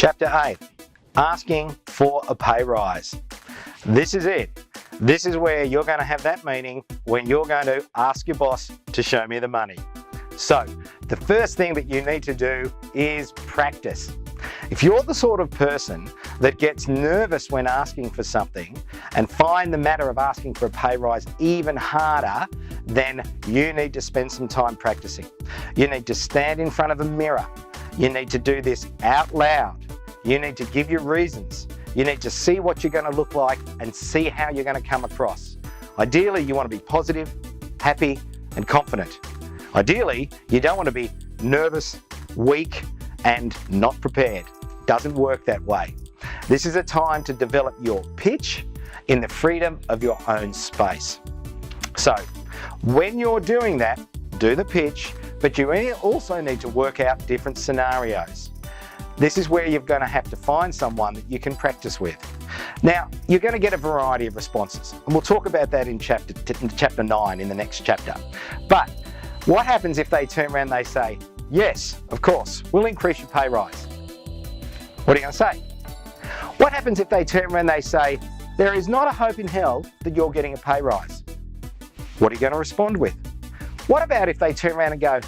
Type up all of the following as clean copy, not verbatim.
Chapter 8, asking for a pay rise. This is it. This is where you're going to have that meeting when you're going to ask your boss to show me the money. So the first thing that you need to do is practice. If you're the sort of person that gets nervous when asking for something and find the matter of asking for a pay rise even harder, then you need to spend some time practicing. You need to stand in front of a mirror. You need to do this out loud. You need to give your reasons. You need to see what you're going to look like and see how you're going to come across. Ideally, you want to be positive, happy, and confident. Ideally, you don't want to be nervous, weak, and not prepared. Doesn't work that way. This is a time to develop your pitch in the freedom of your own space. So, when you're doing that, do the pitch, but you also need to work out different scenarios. This is where you're going to have to find someone that you can practice with. Now, you're going to get a variety of responses, and we'll talk about that in chapter 9 in the next chapter. But what happens if they turn around and they say, yes, of course, we'll increase your pay rise? What are you going to say? What happens if they turn around and they say, there is not a hope in hell that you're getting a pay rise? What are you going to respond with? What about if they turn around and go,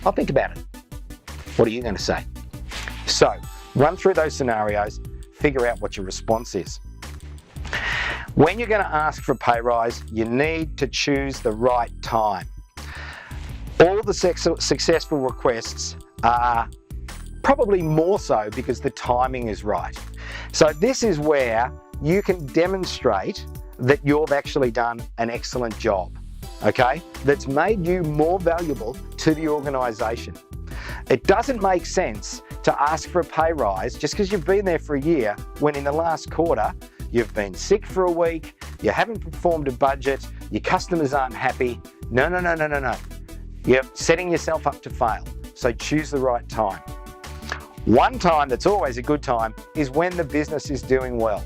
I'll think about it? What are you going to say? So, run through those scenarios, figure out what your response is. When you're going to ask for a pay rise, you need to choose the right time. All the successful requests are probably more so because the timing is right. So this is where you can demonstrate that you've actually done an excellent job, okay? That's made you more valuable to the organisation. It doesn't make sense to ask for a pay rise just because you've been there for a year when in the last quarter you've been sick for a week, you haven't performed a budget, your customers aren't happy. No. You're setting yourself up to fail. So choose the right time. One time that's always a good time is when the business is doing well.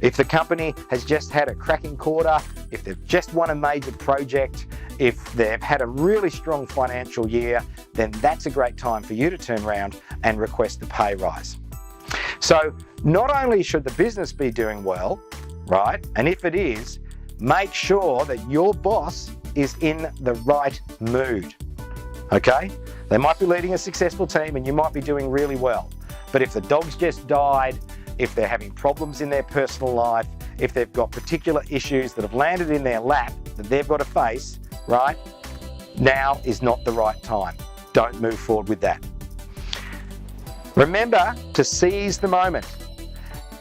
If the company has just had a cracking quarter, if they've just won a major project, if they've had a really strong financial year, then that's a great time for you to turn around and request the pay rise. So not only should the business be doing well, right? And if it is, make sure that your boss is in the right mood, okay? They might be leading a successful team and you might be doing really well. But if the dog's just died, if they're having problems in their personal life, if they've got particular issues that have landed in their lap that they've got to face, right? Now is not the right time. Don't move forward with that. Remember to seize the moment.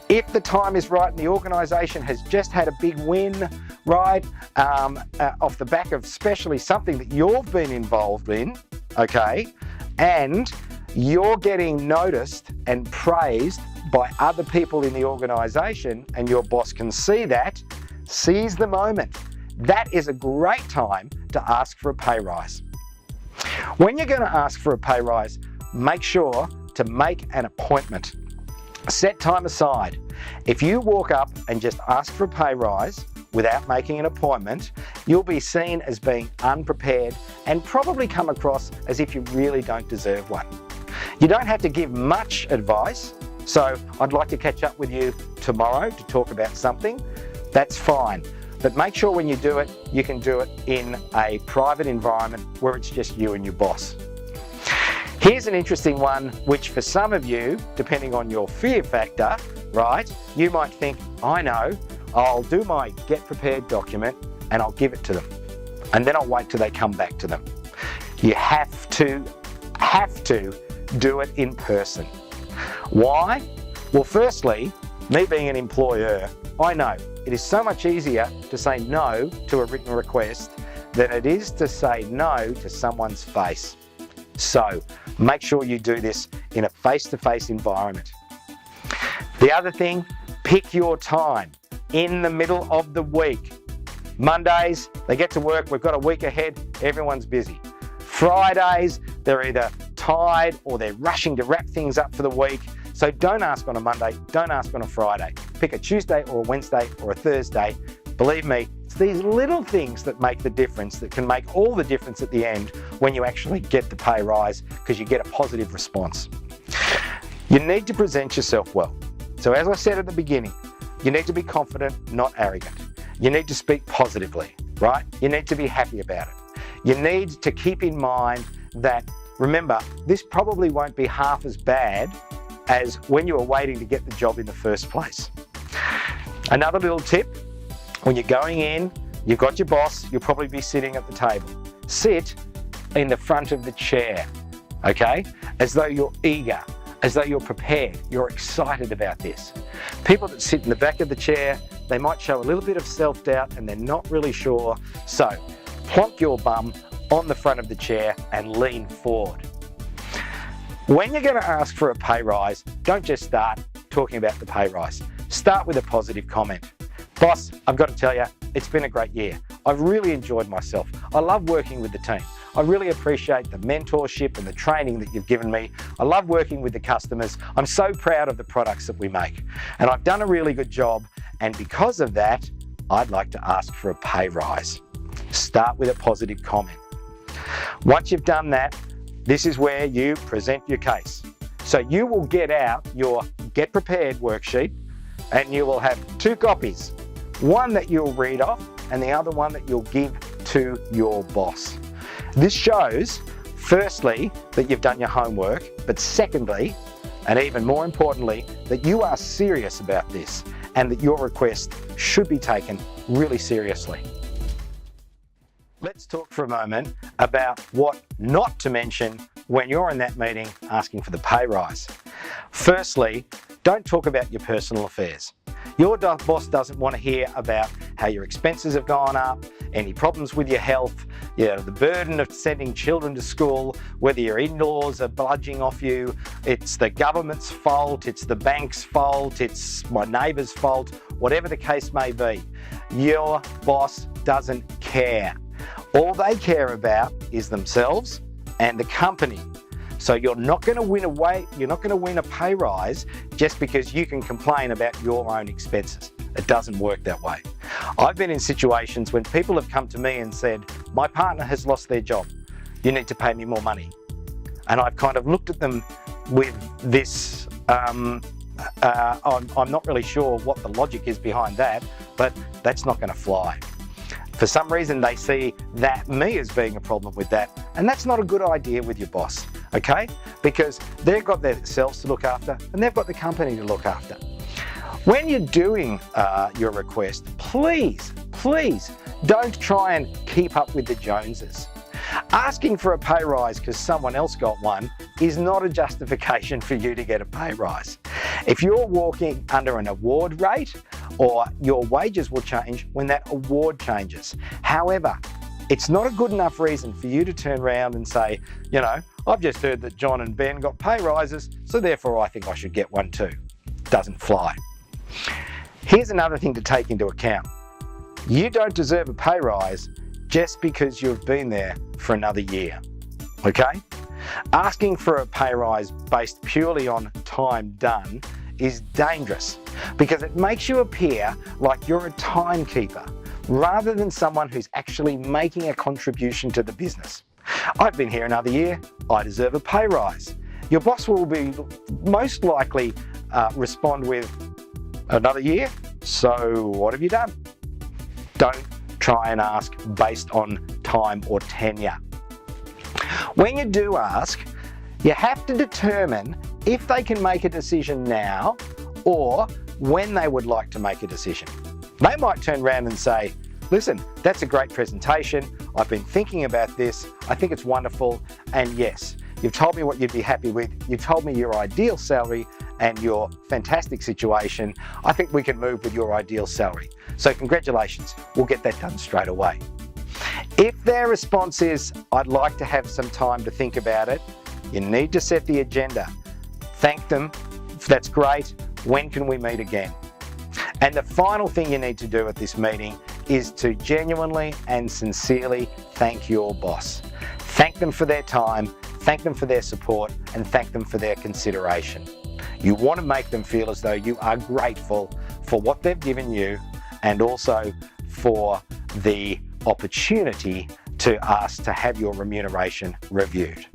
If the time is right and the organisation has just had a big win, right, off the back of especially something that you've been involved in, okay, and you're getting noticed and praised by other people in the organisation and your boss can see that, seize the moment. That is a great time to ask for a pay rise. When you're going to ask for a pay rise, make sure to make an appointment. Set time aside. If you walk up and just ask for a pay rise without making an appointment, you'll be seen as being unprepared and probably come across as if you really don't deserve one. You don't have to give much advice, so I'd like to catch up with you tomorrow to talk about something. That's fine. But make sure when you do it, you can do it in a private environment where it's just you and your boss. Here's an interesting one, which for some of you, depending on your fear factor, right, you might think, I know, I'll do my get prepared document and I'll give it to them. And then I'll wait till they come back to them. You have to do it in person. Why? Well, firstly, me being an employer, I know it is so much easier to say no to a written request than it is to say no to someone's face. So make sure you do this in a face-to-face environment. The other thing, pick your time in the middle of the week. Mondays, they get to work, we've got a week ahead, everyone's busy. Fridays, they're either tired or they're rushing to wrap things up for the week. So don't ask on a Monday, don't ask on a Friday. Pick a Tuesday or a Wednesday or a Thursday. Believe me, it's these little things that make the difference, that can make all the difference at the end when you actually get the pay rise, because you get a positive response. You need to present yourself well. So as I said at the beginning, you need to be confident, not arrogant. You need to speak positively, right? You need to be happy about it. You need to keep in mind that, remember, this probably won't be half as bad as when you were waiting to get the job in the first place. Another little tip, when you're going in, you've got your boss, you'll probably be sitting at the table. Sit in the front of the chair, okay? As though you're eager, as though you're prepared, you're excited about this. People that sit in the back of the chair, they might show a little bit of self-doubt and they're not really sure. So plonk your bum on the front of the chair and lean forward. When you're going to ask for a pay rise, don't just start talking about the pay rise. Start with a positive comment. Boss, I've got to tell you, it's been a great year. I've really enjoyed myself. I love working with the team. I really appreciate the mentorship and the training that you've given me. I love working with the customers. I'm so proud of the products that we make. And I've done a really good job. And because of that, I'd like to ask for a pay rise. Start with a positive comment. Once you've done that, this is where you present your case. So you will get out your Get Prepared worksheet and you will have two copies. One that you'll read off and the other one that you'll give to your boss. This shows, firstly, that you've done your homework, but secondly, and even more importantly, that you are serious about this and that your request should be taken really seriously. Let's talk for a moment about what not to mention when you're in that meeting asking for the pay rise. Firstly, don't talk about your personal affairs. Your boss doesn't want to hear about how your expenses have gone up, any problems with your health, the burden of sending children to school, whether your in-laws are bludging off you, it's the government's fault, it's the bank's fault, it's my neighbour's fault, whatever the case may be. Your boss doesn't care. All they care about is themselves and the company. So you're not going to win a pay rise just because you can complain about your own expenses. It doesn't work that way. I've been in situations when people have come to me and said, my partner has lost their job. You need to pay me more money. And I've kind of looked at them with this, I'm not really sure what the logic is behind that, but that's not going to fly. For some reason, they see me as being a problem with that, and that's not a good idea with your boss, okay? Because they've got themselves to look after, and they've got the company to look after. When you're doing your request, please don't try and keep up with the Joneses. Asking for a pay rise because someone else got one is not a justification for you to get a pay rise. If you're walking under an award rate, or your wages will change when that award changes. However, it's not a good enough reason for you to turn around and say, I've just heard that John and Ben got pay rises, so therefore I think I should get one too. Doesn't fly. Here's another thing to take into account. You don't deserve a pay rise just because you've been there for another year, okay? Asking for a pay rise based purely on time done is dangerous because it makes you appear like you're a timekeeper rather than someone who's actually making a contribution to the business. I've been here another year, I deserve a pay rise. Your boss will be most likely respond with another year, so what have you done? Don't try and ask based on time or tenure. When you do ask, you have to determine if they can make a decision now or when they would like to make a decision. They might turn around and say, listen, that's a great presentation. I've been thinking about this. I think it's wonderful. And yes, you've told me what you'd be happy with. You've told me your ideal salary and your fantastic situation. I think we can move with your ideal salary. So congratulations, we'll get that done straight away. If their response is, I'd like to have some time to think about it, you need to set the agenda. Thank them, that's great, when can we meet again? And the final thing you need to do at this meeting is to genuinely and sincerely thank your boss. Thank them for their time, thank them for their support, and thank them for their consideration. You want to make them feel as though you are grateful for what they've given you and also for the opportunity to ask to have your remuneration reviewed.